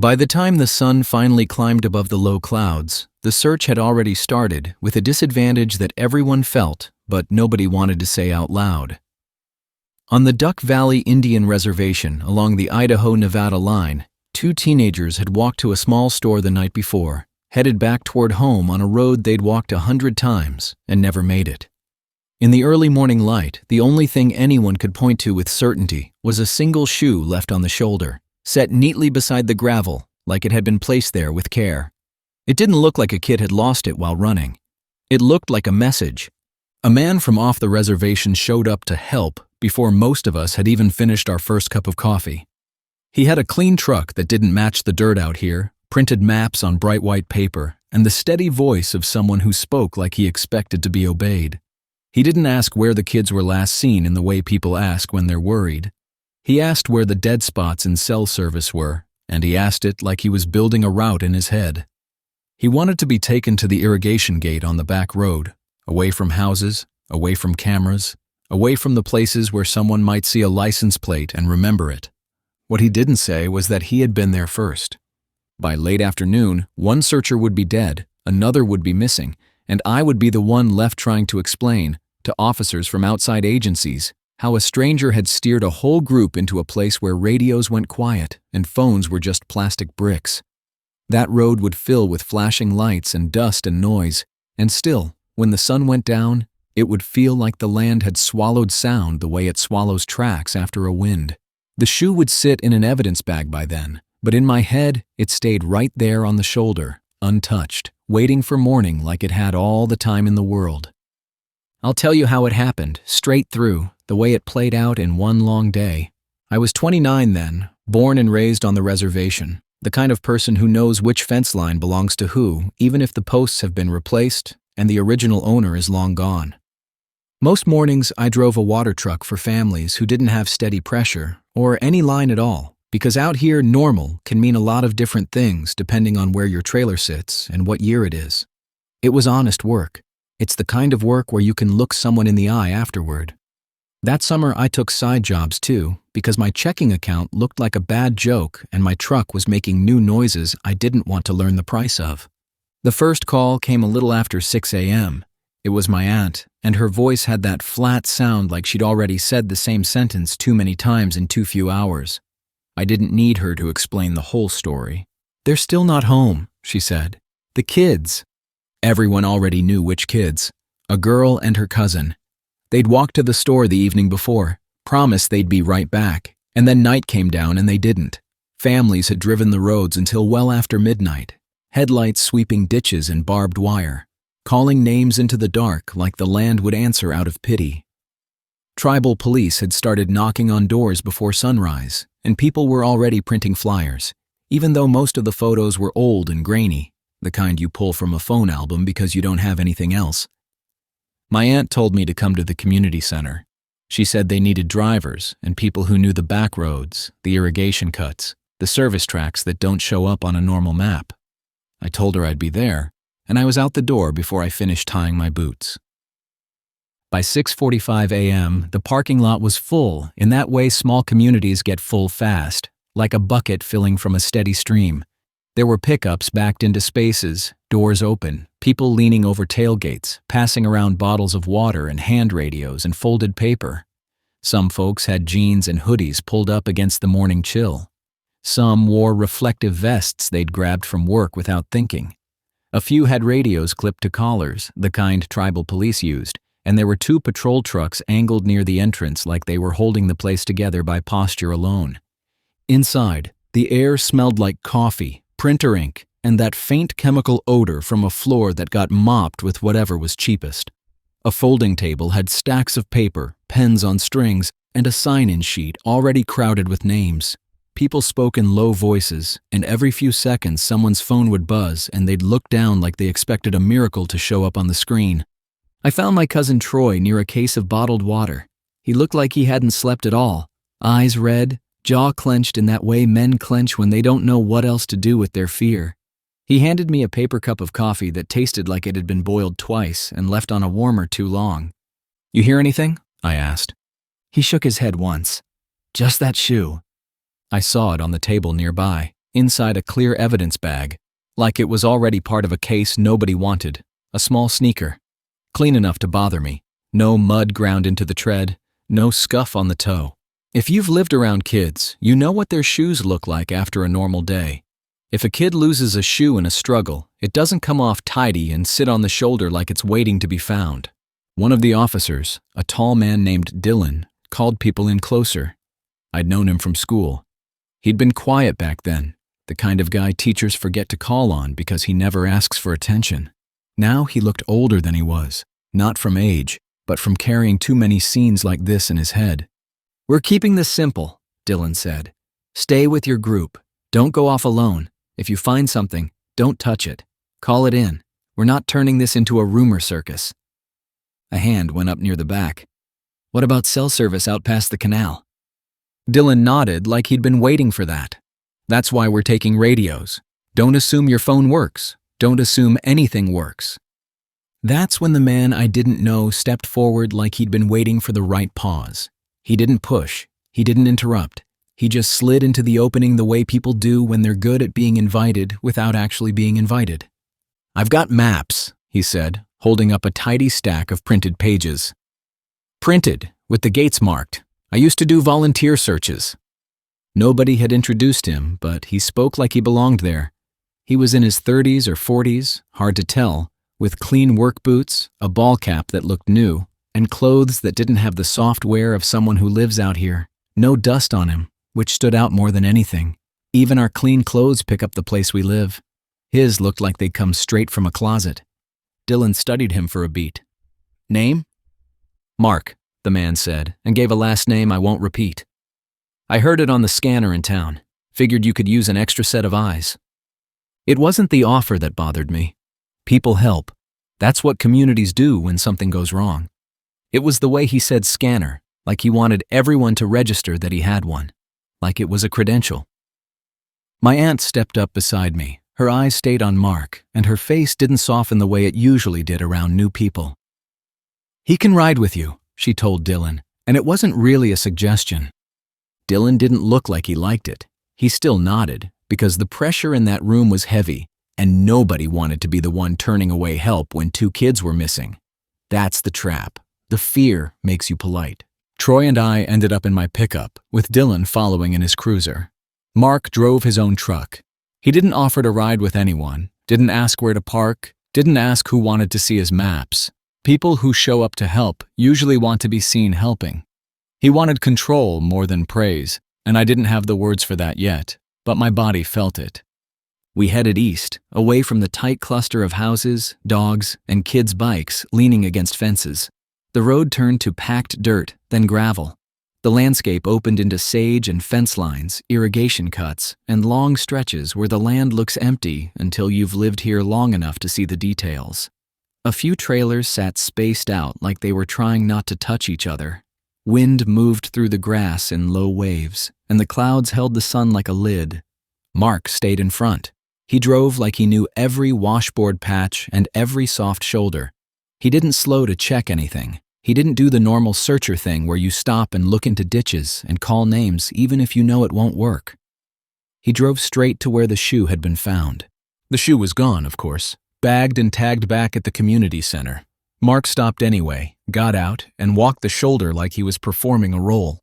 By the time the sun finally climbed above the low clouds, the search had already started with a disadvantage that everyone felt, but nobody wanted to say out loud. On the Duck Valley Indian Reservation along the Idaho-Nevada line, two teenagers had walked to a small store the night before, headed back toward home on a road they'd walked 100 times and never made it. In the early morning light, the only thing anyone could point to with certainty was a single shoe left on the shoulder, set neatly beside the gravel like it had been placed there with care. It didn't look like a kid had lost it while running. It looked like a message. A man from off the reservation showed up to help before most of us had even finished our first cup of coffee. He had a clean truck that didn't match the dirt out here, printed maps on bright white paper, and the steady voice of someone who spoke like he expected to be obeyed. He didn't ask where the kids were last seen in the way people ask when they're worried. He asked where the dead spots in cell service were, and he asked it like he was building a route in his head. He wanted to be taken to the irrigation gate on the back road, away from houses, away from cameras, away from the places where someone might see a license plate and remember it. What he didn't say was that he had been there first. By late afternoon, one searcher would be dead, another would be missing, and I would be the one left trying to explain, to officers from outside agencies, how a stranger had steered a whole group into a place where radios went quiet and phones were just plastic bricks. That road would fill with flashing lights and dust and noise, and still, when the sun went down, it would feel like the land had swallowed sound the way it swallows tracks after a wind. The shoe would sit in an evidence bag by then, but in my head, it stayed right there on the shoulder, untouched, waiting for morning like it had all the time in the world. I'll tell you how it happened, straight through, the way it played out in one long day. I was 29 then, born and raised on the reservation, the kind of person who knows which fence line belongs to who, even if the posts have been replaced and the original owner is long gone. Most mornings, I drove a water truck for families who didn't have steady pressure, or any line at all, because out here, normal can mean a lot of different things depending on where your trailer sits and what year it is. It was honest work. It's the kind of work where you can look someone in the eye afterward. That summer, I took side jobs too, because my checking account looked like a bad joke and my truck was making new noises I didn't want to learn the price of. The first call came a little after 6 a.m. It was my aunt, and her voice had that flat sound like she'd already said the same sentence too many times in too few hours. I didn't need her to explain the whole story. "They're still not home," she said. "The kids." Everyone already knew which kids. A girl and her cousin. They'd walked to the store the evening before, promised they'd be right back, and then night came down and they didn't. Families had driven the roads until well after midnight, headlights sweeping ditches and barbed wire, calling names into the dark like the land would answer out of pity. Tribal police had started knocking on doors before sunrise, and people were already printing flyers, even though most of the photos were old and grainy, the kind you pull from a phone album because you don't have anything else. My aunt told me to come to the community center. She said they needed drivers and people who knew the back roads, the irrigation cuts, the service tracks that don't show up on a normal map. I told her I'd be there, and I was out the door before I finished tying my boots. By 6:45 a.m., the parking lot was full. In that way, small communities get full fast, like a bucket filling from a steady stream. There were pickups backed into spaces, doors open, people leaning over tailgates, passing around bottles of water and hand radios and folded paper. Some folks had jeans and hoodies pulled up against the morning chill. Some wore reflective vests they'd grabbed from work without thinking. A few had radios clipped to collars, the kind tribal police used, and there were two patrol trucks angled near the entrance like they were holding the place together by posture alone. Inside, the air smelled like coffee, printer ink, and that faint chemical odor from a floor that got mopped with whatever was cheapest. A folding table had stacks of paper, pens on strings, and a sign-in sheet already crowded with names. People spoke in low voices, and every few seconds someone's phone would buzz and they'd look down like they expected a miracle to show up on the screen. I found my cousin Troy near a case of bottled water. He looked like he hadn't slept at all, eyes red, jaw clenched in that way men clench when they don't know what else to do with their fear. He handed me a paper cup of coffee that tasted like it had been boiled twice and left on a warmer too long. "You hear anything?" I asked. He shook his head once. "Just that shoe." I saw it on the table nearby. inside a clear evidence bag, like it was already part of a case nobody wanted, a small sneaker. Clean enough to bother me. No mud ground into the tread, no scuff on the toe. If you've lived around kids, you know what their shoes look like after a normal day. If a kid loses a shoe in a struggle, it doesn't come off tidy and sit on the shoulder like it's waiting to be found. One of the officers, a tall man named Dylan, called people in closer. I'd known him from school. He'd been quiet back then, the kind of guy teachers forget to call on because he never asks for attention. Now he looked older than he was, not from age, but from carrying too many scenes like this in his head. "We're keeping this simple," Dylan said. "Stay with your group. Don't go off alone. If you find something, don't touch it. Call it in. We're not turning this into a rumor circus." A hand went up near the back. "What about cell service out past the canal?" Dylan nodded like he'd been waiting for that. "That's why we're taking radios. Don't assume your phone works. Don't assume anything works." That's when the man I didn't know stepped forward like he'd been waiting for the right pause. He didn't push. He didn't interrupt. He just slid into the opening the way people do when they're good at being invited without actually being invited. "I've got maps," he said, holding up a tidy stack of printed pages. "Printed, with the gates marked. I used to do volunteer searches." Nobody had introduced him, but he spoke like he belonged there. He was in his 30s or 40s, hard to tell, with clean work boots, a ball cap that looked new, and clothes that didn't have the soft wear of someone who lives out here. No dust on him, which stood out more than anything. Even our clean clothes pick up the place we live. His looked like they'd come straight from a closet. Dylan studied him for a beat. "Name?" "Mark," the man said, and gave a last name I won't repeat. "I heard it on the scanner in town. Figured you could use an extra set of eyes." It wasn't the offer that bothered me. People help. That's what communities do when something goes wrong. It was the way he said scanner, like he wanted everyone to register that he had one, like it was a credential. My aunt stepped up beside me. Her eyes stayed on Mark, and her face didn't soften the way it usually did around new people. "He can ride with you," she told Dylan, and it wasn't really a suggestion. Dylan didn't look like he liked it. He still nodded, because the pressure in that room was heavy, and nobody wanted to be the one turning away help when 2 kids were missing. That's the trap. The fear makes you polite. Troy and I ended up in my pickup, with Dylan following in his cruiser. Mark drove his own truck. He didn't offer to ride with anyone, didn't ask where to park, didn't ask who wanted to see his maps. People who show up to help usually want to be seen helping. He wanted control more than praise, and I didn't have the words for that yet, but my body felt it. We headed east, away from the tight cluster of houses, dogs, and kids' bikes leaning against fences. The road turned to packed dirt, then gravel. The landscape opened into sage and fence lines, irrigation cuts, and long stretches where the land looks empty until you've lived here long enough to see the details. A few trailers sat spaced out like they were trying not to touch each other. Wind moved through the grass in low waves, and the clouds held the sun like a lid. Mark stayed in front. He drove like he knew every washboard patch and every soft shoulder. He didn't slow to check anything. He didn't do the normal searcher thing where you stop and look into ditches and call names even if you know it won't work. He drove straight to where the shoe had been found. The shoe was gone, of course, bagged and tagged back at the community center. Mark stopped anyway, got out, and walked the shoulder like he was performing a role.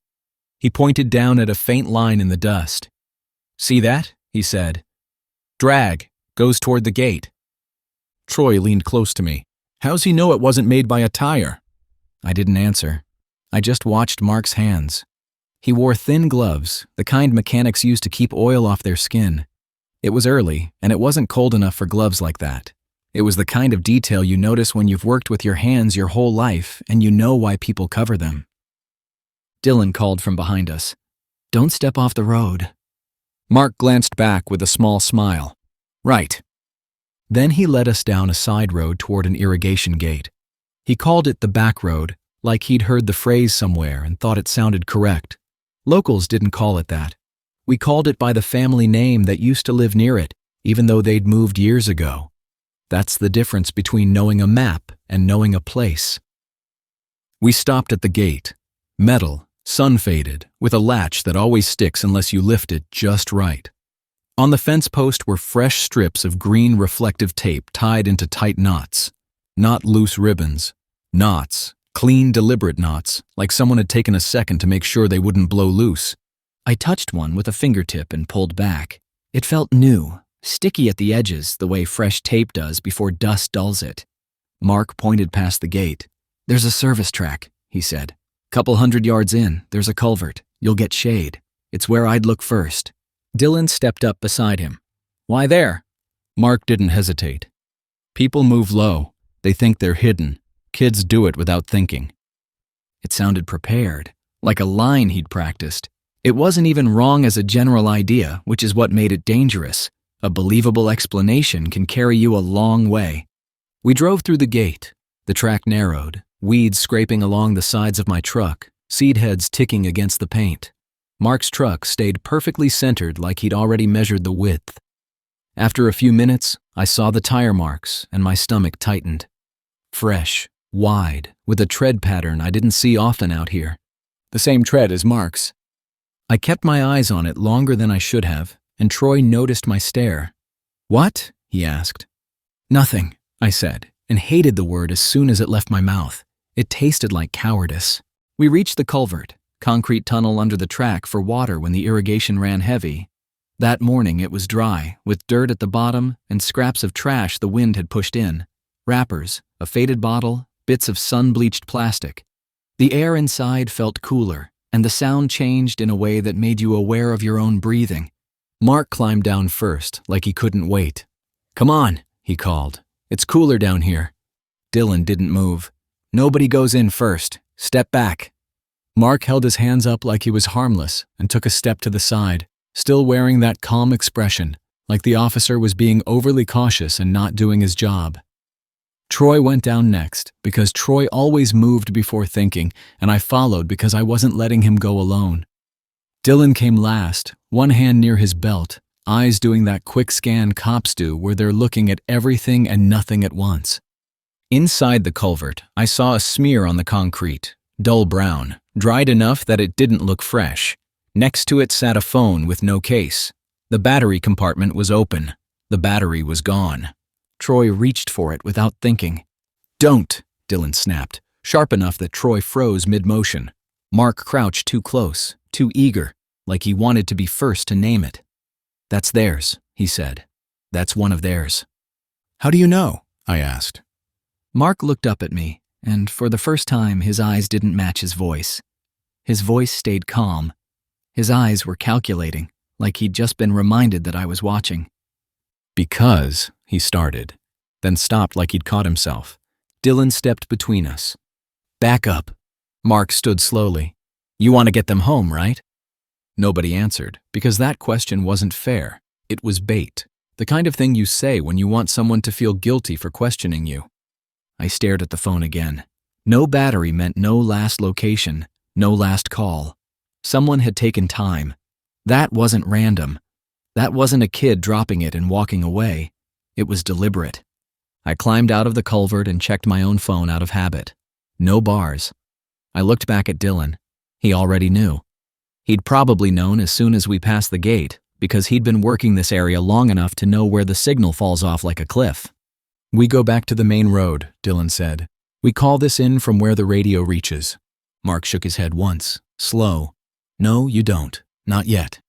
He pointed down at a faint line in the dust. "See that?" he said. "Drag, goes toward the gate." Troy leaned close to me. "How's he know it wasn't made by a tire?" I didn't answer. I just watched Mark's hands. He wore thin gloves, the kind mechanics use to keep oil off their skin. It was early, and it wasn't cold enough for gloves like that. It was the kind of detail you notice when you've worked with your hands your whole life and you know why people cover them. Dylan called from behind us. "Don't step off the road." Mark glanced back with a small smile. "Right." Then he led us down a side road toward an irrigation gate. He called it the back road, like he'd heard the phrase somewhere and thought it sounded correct. Locals didn't call it that. We called it by the family name that used to live near it, even though they'd moved years ago. That's the difference between knowing a map and knowing a place. We stopped at the gate. Metal, sun-faded, with a latch that always sticks unless you lift it just right. On the fence post were fresh strips of green reflective tape tied into tight knots. Not loose ribbons. Knots. Clean, deliberate knots, like someone had taken a second to make sure they wouldn't blow loose. I touched one with a fingertip and pulled back. It felt new, sticky at the edges the way fresh tape does before dust dulls it. Mark pointed past the gate. "There's a service track," he said. "Couple 100 yards in, there's a culvert. You'll get shade. It's where I'd look first." Dylan stepped up beside him. "Why there?" Mark didn't hesitate. "People move low. They think they're hidden. Kids do it without thinking." It sounded prepared, like a line he'd practiced. It wasn't even wrong as a general idea, which is what made it dangerous. A believable explanation can carry you a long way. We drove through the gate. The track narrowed, weeds scraping along the sides of my truck, seed heads ticking against the paint. Mark's truck stayed perfectly centered like he'd already measured the width. After a few minutes, I saw the tire marks and my stomach tightened. Fresh, wide, with a tread pattern I didn't see often out here. The same tread as Mark's. I kept my eyes on it longer than I should have, and Troy noticed my stare. "What?" he asked. "Nothing," I said, and hated the word as soon as it left my mouth. It tasted like cowardice. We reached the culvert, concrete tunnel under the track for water when the irrigation ran heavy. That morning it was dry, with dirt at the bottom and scraps of trash the wind had pushed in. Wrappers, a faded bottle, bits of sun-bleached plastic. The air inside felt cooler, and the sound changed in a way that made you aware of your own breathing. Mark climbed down first, like he couldn't wait. "Come on," he called. "It's cooler down here." Dylan didn't move. "Nobody goes in first. Step back." Mark held his hands up like he was harmless and took a step to the side, still wearing that calm expression, like the officer was being overly cautious and not doing his job. Troy went down next, because Troy always moved before thinking, and I followed because I wasn't letting him go alone. Dylan came last, one hand near his belt, eyes doing that quick scan cops do where they're looking at everything and nothing at once. Inside the culvert, I saw a smear on the concrete, dull brown, dried enough that it didn't look fresh. Next to it sat a phone with no case. The battery compartment was open. The battery was gone. Troy reached for it without thinking. "Don't," Dylan snapped, sharp enough that Troy froze mid-motion. Mark crouched too close, too eager, like he wanted to be first to name it. "That's theirs," he said. "That's one of theirs." "How do you know?" I asked. Mark looked up at me, and for the first time his eyes didn't match his voice. His voice stayed calm. His eyes were calculating, like he'd just been reminded that I was watching. "Because," he started, then stopped like he'd caught himself. Dylan stepped between us. "Back up." Mark stood slowly. "You want to get them home, right?" Nobody answered, because that question wasn't fair. It was bait, the kind of thing you say when you want someone to feel guilty for questioning you. I stared at the phone again. No battery meant no last location, no last call. Someone had taken time. That wasn't random. That wasn't a kid dropping it and walking away. It was deliberate. I climbed out of the culvert and checked my own phone out of habit. No bars. I looked back at Dylan. He already knew. He'd probably known as soon as we passed the gate, because he'd been working this area long enough to know where the signal falls off like a cliff. "We go back to the main road," Dylan said. "We call this in from where the radio reaches." Mark shook his head once, slow. "No, you don't. Not yet."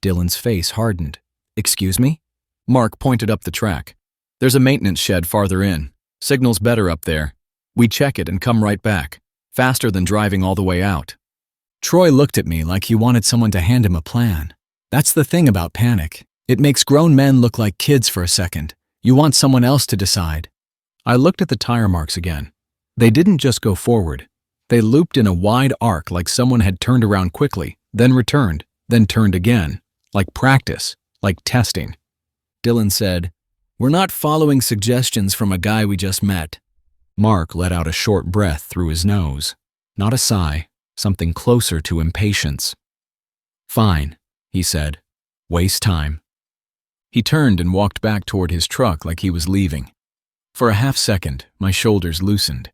Dylan's face hardened. "Excuse me?" Mark pointed up the track. "There's a maintenance shed farther in. Signal's better up there. We check it and come right back. Faster than driving all the way out." Troy looked at me like he wanted someone to hand him a plan. That's the thing about panic. It makes grown men look like kids for a second. You want someone else to decide. I looked at the tire marks again. They didn't just go forward. They looped in a wide arc like someone had turned around quickly, then returned, then turned again. Like practice, like testing. Dylan said, "We're not following suggestions from a guy we just met." Mark let out a short breath through his nose. Not a sigh, something closer to impatience. "Fine," he said. "Waste time." He turned and walked back toward his truck like he was leaving. For a half second, my shoulders loosened.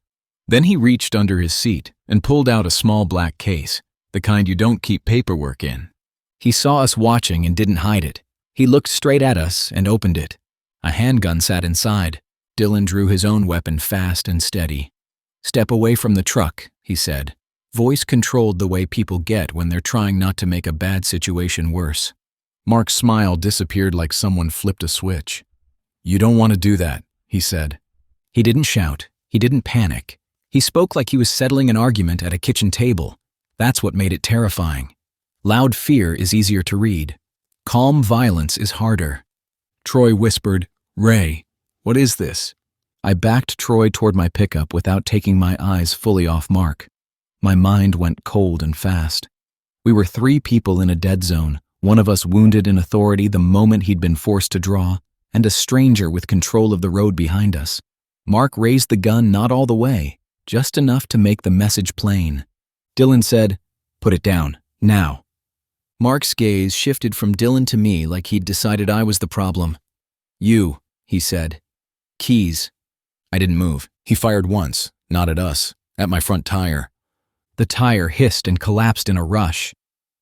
Then he reached under his seat and pulled out a small black case, the kind you don't keep paperwork in. He saw us watching and didn't hide it. He looked straight at us and opened it. A handgun sat inside. Dylan drew his own weapon fast and steady. "Step away from the truck," he said. Voice controlled the way people get when they're trying not to make a bad situation worse. Mark's smile disappeared like someone flipped a switch. "You don't want to do that," he said. He didn't shout. He didn't panic. He spoke like he was settling an argument at a kitchen table. That's what made it terrifying. Loud fear is easier to read. Calm violence is harder. Troy whispered, "Ray, what is this?" I backed Troy toward my pickup without taking my eyes fully off Mark. My mind went cold and fast. We were 3 people in a dead zone, one of us wounded in authority the moment he'd been forced to draw, and a stranger with control of the road behind us. Mark raised the gun not all the way, just enough to make the message plain. Dylan said, "Put it down, now." Mark's gaze shifted from Dylan to me like he'd decided I was the problem. "You," he said. "Keys." I didn't move. He fired once, not at us, at my front tire. The tire hissed and collapsed in a rush.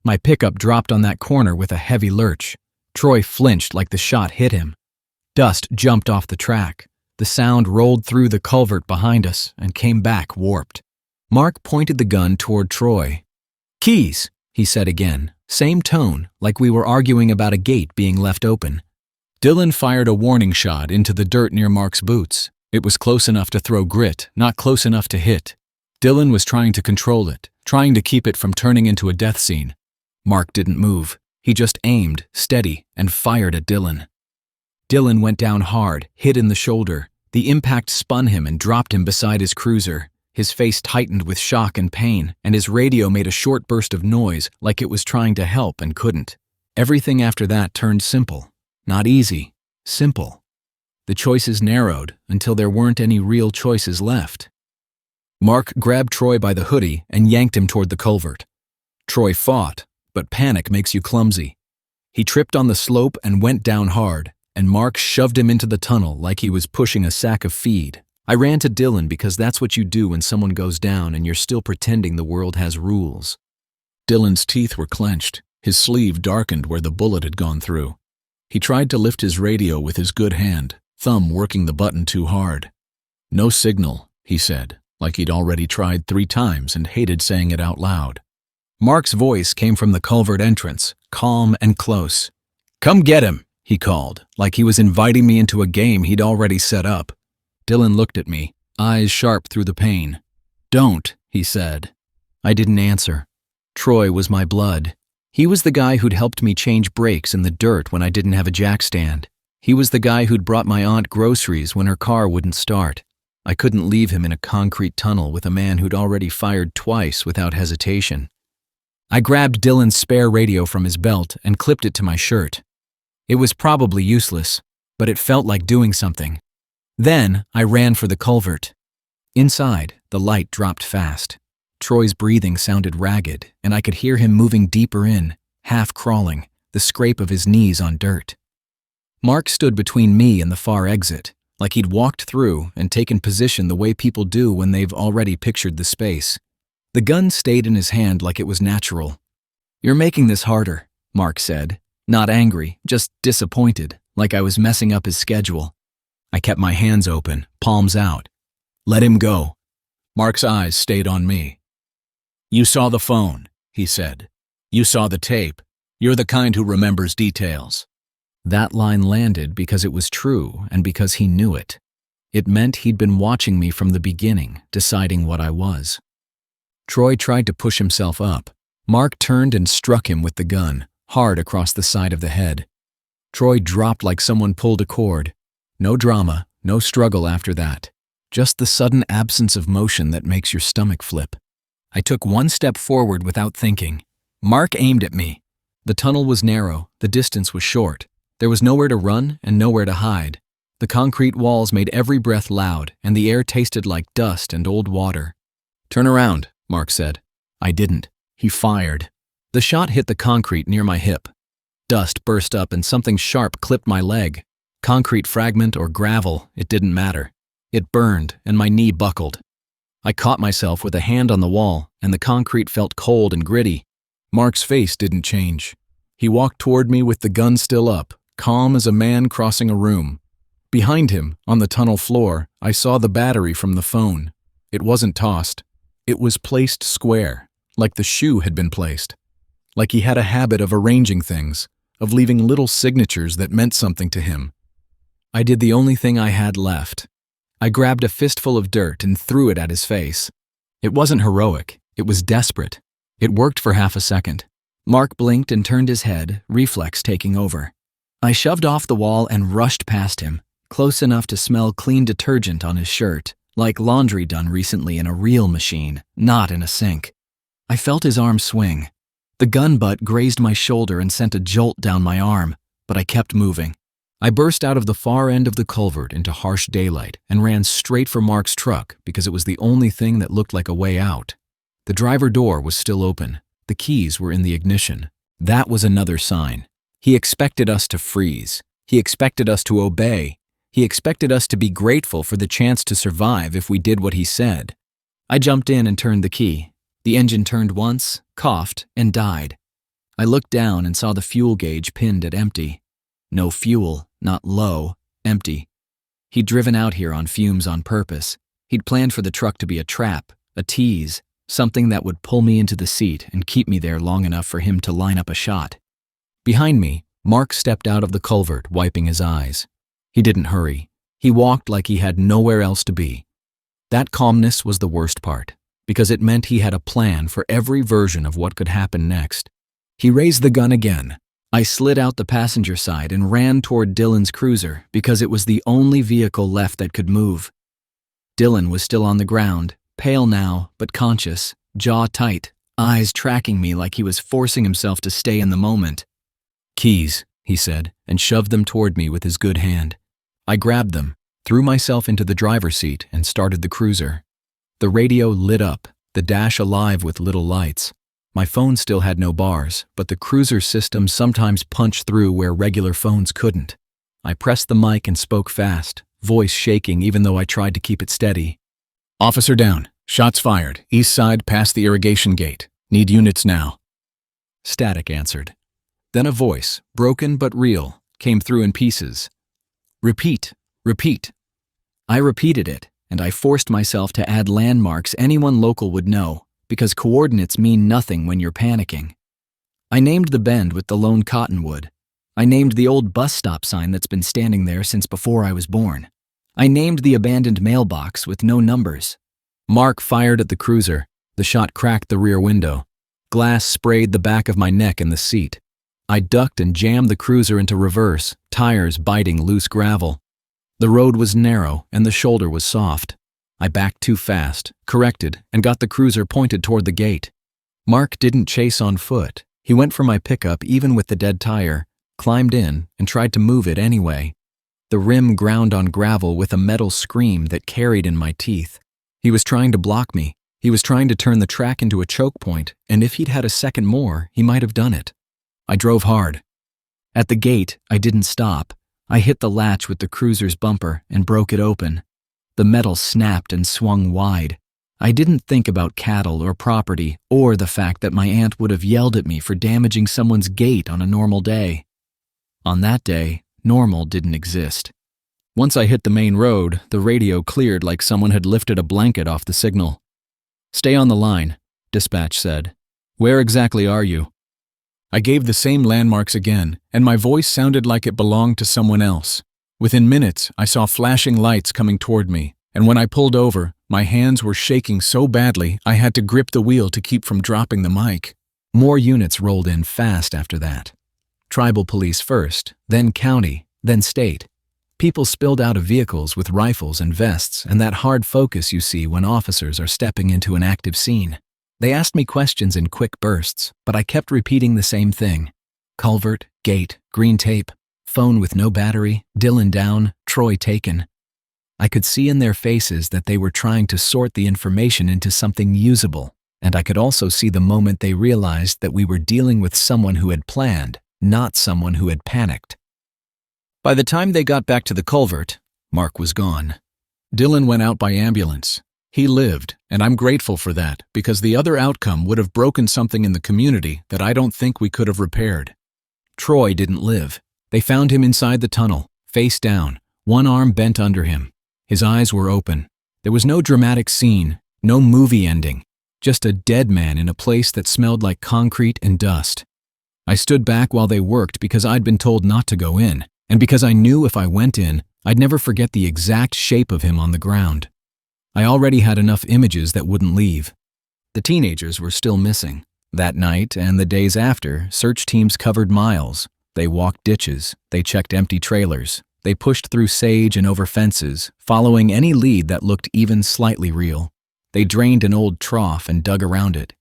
My pickup dropped on that corner with a heavy lurch. Troy flinched like the shot hit him. Dust jumped off the track. The sound rolled through the culvert behind us and came back warped. Mark pointed the gun toward Troy. "Keys," he said again, same tone, like we were arguing about a gate being left open. Dylan fired a warning shot into the dirt near Mark's boots. It was close enough to throw grit, not close enough to hit. Dylan was trying to control it, trying to keep it from turning into a death scene. Mark didn't move. He just aimed, steady, and fired at Dylan. Dylan went down hard, hit in the shoulder. The impact spun him and dropped him beside his cruiser. His face tightened with shock and pain, and his radio made a short burst of noise like it was trying to help and couldn't. Everything after that turned simple. Not easy, simple. The choices narrowed until there weren't any real choices left. Mark grabbed Troy by the hoodie and yanked him toward the culvert. Troy fought, but panic makes you clumsy. He tripped on the slope and went down hard, and Mark shoved him into the tunnel like he was pushing a sack of feed. I ran to Dylan because that's what you do when someone goes down and you're still pretending the world has rules. Dylan's teeth were clenched. His sleeve darkened where the bullet had gone through. He tried to lift his radio with his good hand, thumb working the button too hard. "No signal," he said, like he'd already tried 3 times and hated saying it out loud. Mark's voice came from the culvert entrance, calm and close. "Come get him," he called, like he was inviting me into a game he'd already set up. Dylan looked at me, eyes sharp through the pain. "Don't," he said. I didn't answer. Troy was my blood. He was the guy who'd helped me change brakes in the dirt when I didn't have a jack stand. He was the guy who'd brought my aunt groceries when her car wouldn't start. I couldn't leave him in a concrete tunnel with a man who'd already fired twice without hesitation. I grabbed Dylan's spare radio from his belt and clipped it to my shirt. It was probably useless, but it felt like doing something. Then I ran for the culvert. Inside, the light dropped fast. Troy's breathing sounded ragged, and I could hear him moving deeper in, half crawling, the scrape of his knees on dirt. Mark stood between me and the far exit, like he'd walked through and taken position the way people do when they've already pictured the space. The gun stayed in his hand like it was natural. "You're making this harder," Mark said, not angry, just disappointed, like I was messing up his schedule. I kept my hands open, palms out. "Let him go." Mark's eyes stayed on me. "You saw the phone," he said. "You saw the tape. You're the kind who remembers details." That line landed because it was true and because he knew it. It meant he'd been watching me from the beginning, deciding what I was. Troy tried to push himself up. Mark turned and struck him with the gun, hard across the side of the head. Troy dropped like someone pulled a cord. No drama, no struggle after that. Just the sudden absence of motion that makes your stomach flip. I took 1 step forward without thinking. Mark aimed at me. The tunnel was narrow, the distance was short. There was nowhere to run and nowhere to hide. The concrete walls made every breath loud, and the air tasted like dust and old water. "Turn around," Mark said. I didn't. He fired. The shot hit the concrete near my hip. Dust burst up and something sharp clipped my leg. Concrete fragment or gravel, it didn't matter. It burned, and my knee buckled. I caught myself with a hand on the wall, and the concrete felt cold and gritty. Mark's face didn't change. He walked toward me with the gun still up, calm as a man crossing a room. Behind him, on the tunnel floor, I saw the battery from the phone. It wasn't tossed. It was placed square, like the shoe had been placed. Like he had a habit of arranging things, of leaving little signatures that meant something to him. I did the only thing I had left. I grabbed a fistful of dirt and threw it at his face. It wasn't heroic. It was desperate. It worked for half a second. Mark blinked and turned his head, reflex taking over. I shoved off the wall and rushed past him, close enough to smell clean detergent on his shirt, like laundry done recently in a real machine, not in a sink. I felt his arm swing. The gun butt grazed my shoulder and sent a jolt down my arm, but I kept moving. I burst out of the far end of the culvert into harsh daylight and ran straight for Mark's truck because it was the only thing that looked like a way out. The driver door was still open. The keys were in the ignition. That was another sign. He expected us to freeze. He expected us to obey. He expected us to be grateful for the chance to survive if we did what he said. I jumped in and turned the key. The engine turned once, coughed, and died. I looked down and saw the fuel gauge pinned at empty. No fuel, not low, empty. He'd driven out here on fumes on purpose. He'd planned for the truck to be a trap, a tease, something that would pull me into the seat and keep me there long enough for him to line up a shot. Behind me, Mark stepped out of the culvert, wiping his eyes. He didn't hurry. He walked like he had nowhere else to be. That calmness was the worst part, because it meant he had a plan for every version of what could happen next. He raised the gun again. I slid out the passenger side and ran toward Dylan's cruiser because it was the only vehicle left that could move. Dylan was still on the ground, pale now, but conscious, jaw tight, eyes tracking me like he was forcing himself to stay in the moment. "Keys," he said, and shoved them toward me with his good hand. I grabbed them, threw myself into the driver's seat, and started the cruiser. The radio lit up, the dash alive with little lights. My phone still had no bars, but the cruiser system sometimes punched through where regular phones couldn't. I pressed the mic and spoke fast, voice shaking even though I tried to keep it steady. "Officer down. Shots fired. East side past the irrigation gate. Need units now." Static answered. Then a voice, broken but real, came through in pieces. "Repeat. Repeat." I repeated it, and I forced myself to add landmarks anyone local would know, because coordinates mean nothing when you're panicking. I named the bend with the lone cottonwood. I named the old bus stop sign that's been standing there since before I was born. I named the abandoned mailbox with no numbers. Mark fired at the cruiser. The shot cracked the rear window. Glass sprayed the back of my neck and the seat. I ducked and jammed the cruiser into reverse, tires biting loose gravel. The road was narrow and the shoulder was soft. I backed too fast, corrected, and got the cruiser pointed toward the gate. Mark didn't chase on foot. He went for my pickup even with the dead tire, climbed in, and tried to move it anyway. The rim ground on gravel with a metal scream that carried in my teeth. He was trying to block me. He was trying to turn the track into a choke point, and if he'd had a second more, he might have done it. I drove hard. At the gate, I didn't stop. I hit the latch with the cruiser's bumper and broke it open. The metal snapped and swung wide. I didn't think about cattle or property or the fact that my aunt would have yelled at me for damaging someone's gate on a normal day. On that day, normal didn't exist. Once I hit the main road, the radio cleared like someone had lifted a blanket off the signal. "Stay on the line," dispatch said. "Where exactly are you?" I gave the same landmarks again, and my voice sounded like it belonged to someone else. Within minutes, I saw flashing lights coming toward me, and when I pulled over, my hands were shaking so badly I had to grip the wheel to keep from dropping the mic. More units rolled in fast after that. Tribal police first, then county, then state. People spilled out of vehicles with rifles and vests and that hard focus you see when officers are stepping into an active scene. They asked me questions in quick bursts, but I kept repeating the same thing. Culvert, gate, green tape, phone with no battery, Dylan down, Troy taken. I could see in their faces that they were trying to sort the information into something usable, and I could also see the moment they realized that we were dealing with someone who had planned, not someone who had panicked. By the time they got back to the culvert, Mark was gone. Dylan went out by ambulance. He lived, and I'm grateful for that because the other outcome would have broken something in the community that I don't think we could have repaired. Troy didn't live. They found him inside the tunnel, face down, one arm bent under him. His eyes were open. There was no dramatic scene, no movie ending, just a dead man in a place that smelled like concrete and dust. I stood back while they worked because I'd been told not to go in, and because I knew if I went in, I'd never forget the exact shape of him on the ground. I already had enough images that wouldn't leave. The teenagers were still missing. That night and the days after, search teams covered miles. They walked ditches, they checked empty trailers, they pushed through sage and over fences, following any lead that looked even slightly real. They drained an old trough and dug around it.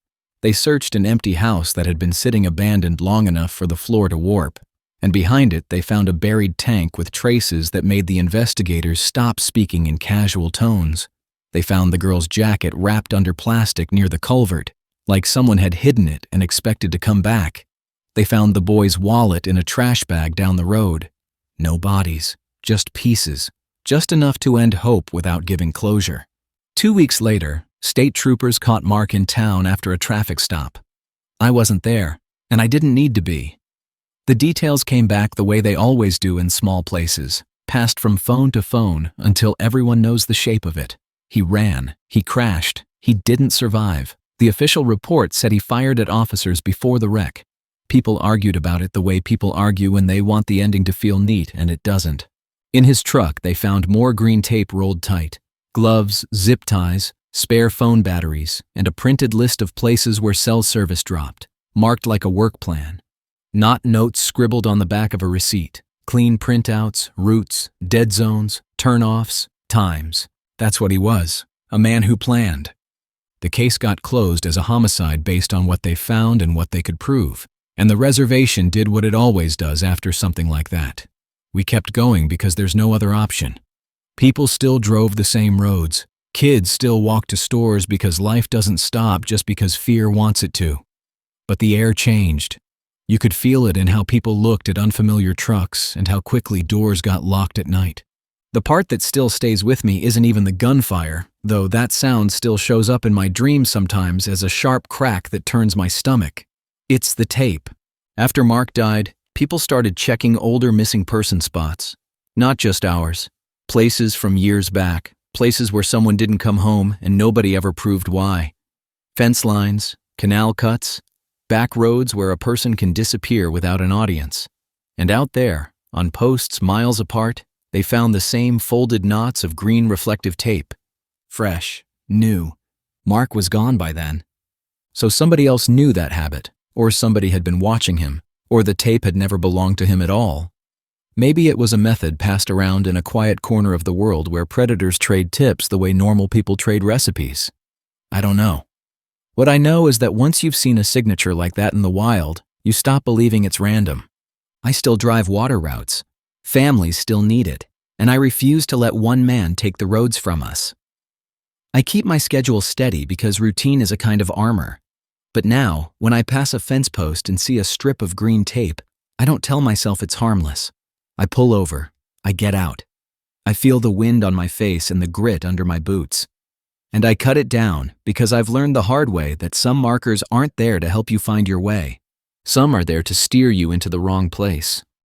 They searched an empty house that had been sitting abandoned long enough for the floor to warp, and behind it they found a buried tank with traces that made the investigators stop speaking in casual tones. They found the girl's jacket wrapped under plastic near the culvert, like someone had hidden it and expected to come back. They found the boy's wallet in a trash bag down the road. No bodies, just pieces, just enough to end hope without giving closure. 2 weeks later, state troopers caught Mark in town after a traffic stop. I wasn't there, and I didn't need to be. The details came back the way they always do in small places, passed from phone to phone until everyone knows the shape of it. He ran, he crashed, he didn't survive. The official report said he fired at officers before the wreck. People argued about it the way people argue when they want the ending to feel neat and it doesn't. In his truck, they found more green tape rolled tight, gloves, zip ties, spare phone batteries, and a printed list of places where cell service dropped, marked like a work plan. Not notes scribbled on the back of a receipt. Clean printouts, routes, dead zones, turn-offs, times. That's what he was, a man who planned. The case got closed as a homicide based on what they found and what they could prove, and the reservation did what it always does after something like that. We kept going because there's no other option. People still drove the same roads. Kids still walked to stores because life doesn't stop just because fear wants it to. But the air changed. You could feel it in how people looked at unfamiliar trucks and how quickly doors got locked at night. The part that still stays with me isn't even the gunfire, though that sound still shows up in my dreams sometimes as a sharp crack that turns my stomach. It's the tape. After Mark died, people started checking older missing person spots. Not just ours. Places from years back. Places where someone didn't come home and nobody ever proved why. Fence lines, canal cuts, back roads where a person can disappear without an audience. And out there, on posts miles apart, they found the same folded knots of green reflective tape. Fresh, new. Mark was gone by then. So somebody else knew that habit, or somebody had been watching him, or the tape had never belonged to him at all. Maybe it was a method passed around in a quiet corner of the world where predators trade tips the way normal people trade recipes. I don't know. What I know is that once you've seen a signature like that in the wild, you stop believing it's random. I still drive water routes. Families still need it, and I refuse to let one man take the roads from us. I keep my schedule steady because routine is a kind of armor. But now, when I pass a fence post and see a strip of green tape, I don't tell myself it's harmless. I pull over. I get out. I feel the wind on my face and the grit under my boots. And I cut it down because I've learned the hard way that some markers aren't there to help you find your way. Some are there to steer you into the wrong place.